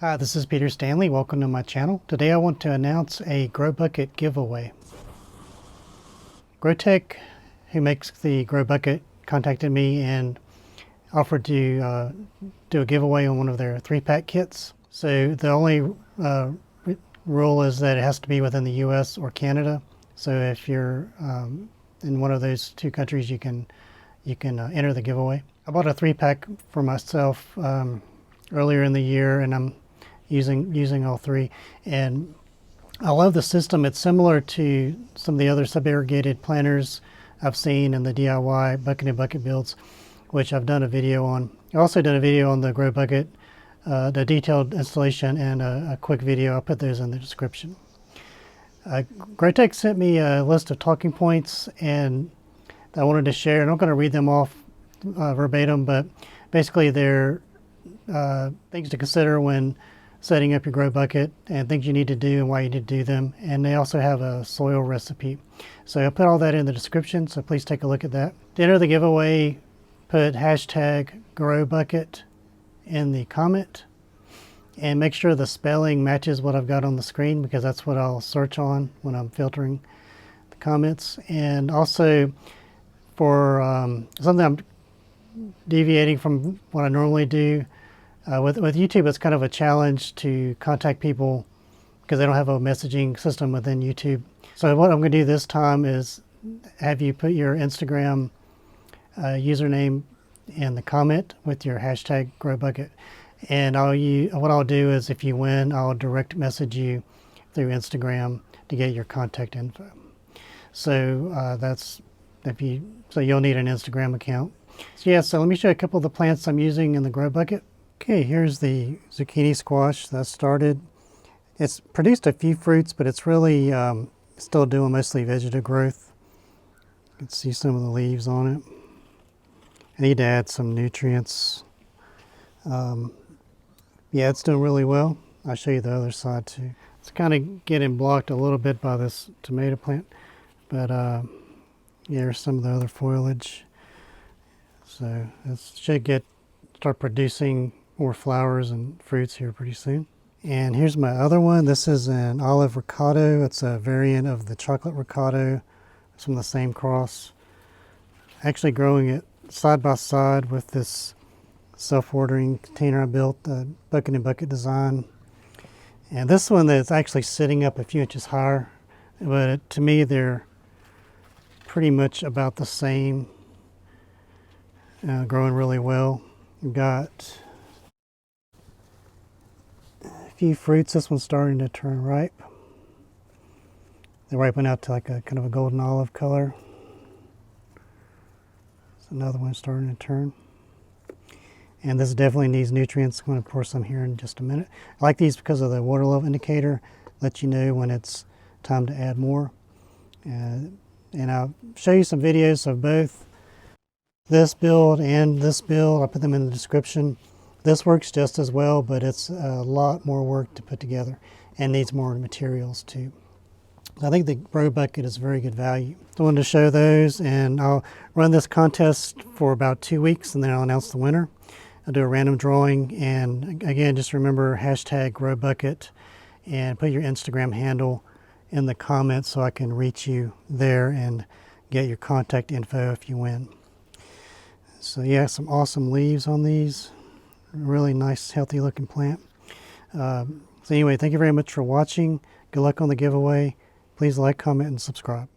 Hi, this is Peter Stanley. Welcome to my channel. Today I want to announce a GroBucket giveaway. GroTech, who makes the GroBucket, contacted me and offered to do a giveaway on one of their 3-pack kits. So the only rule is that it has to be within the US or Canada. So if you're in one of those two countries, you can enter the giveaway. I bought a 3-pack for myself earlier in the year, and I'm using all three, and I love the system. It's similar to some of the other sub-irrigated planters I've seen in the DIY bucket and bucket builds, which I've done a video on. I've also done a video on the GroBucket, the detailed installation, and a quick video. I'll put those in the description. GroTech sent me a list of talking points and I wanted to share. I'm not going to read them off verbatim, but basically they're things to consider when setting up your GroBucket and things you need to do and why you need to do them. And they also have a soil recipe. So I'll put all that in the description, so please take a look at that. To enter the giveaway, put hashtag GroBucket in the comment and make sure the spelling matches what I've got on the screen, because that's what I'll search on when I'm filtering the comments. And also for something I'm deviating from what I normally do, with YouTube, it's kind of a challenge to contact people because they don't have a messaging system within YouTube. So what I'm going to do this time is have you put your Instagram username in the comment with your hashtag GroBucket. And what I'll do is, if you win, I'll direct message you through Instagram to get your contact info. So so you'll need an Instagram account. So yeah, so let me show you a couple of the plants I'm using in the GroBucket. Okay, here's the Zucchini Squash that started. It's produced a few fruits, but it's really still doing mostly vegetative growth. You can see some of the leaves on it. I need to add some nutrients. Yeah, it's doing really well. I'll show you the other side too. It's kind of getting blocked a little bit by this tomato plant, but yeah, here's some of the other foliage. So it should start producing more flowers and fruits here pretty soon. And here's my other one. This is an olive ricotta. It's a variant of the chocolate ricotta. It's from the same cross. Actually growing it side by side with this self-watering container I built, the bucket and bucket design. And this one that's actually sitting up a few inches higher, but to me they're pretty much about the same, growing really well. We've got a few fruits. This one's starting to turn ripe. They're ripening out to like a kind of a golden olive color. There's another one starting to turn. And this definitely needs nutrients. I'm going to pour some here in just a minute. I like these because of the water level indicator. Let you know when it's time to add more. And I'll show you some videos of both this build and this build. I'll put them in the description. This works just as well, but it's a lot more work to put together and needs more materials too. I think the GroBucket is very good value. I wanted to show those, and I'll run this contest for about 2 weeks and then I'll announce the winner. I'll do a random drawing, and again, just remember hashtag GroBucket and put your Instagram handle in the comments so I can reach you there and get your contact info if you win. So yeah, some awesome leaves on these. Really nice, healthy looking plant. So anyway, thank you very much for watching. Good luck on the giveaway. Please like, comment, and subscribe.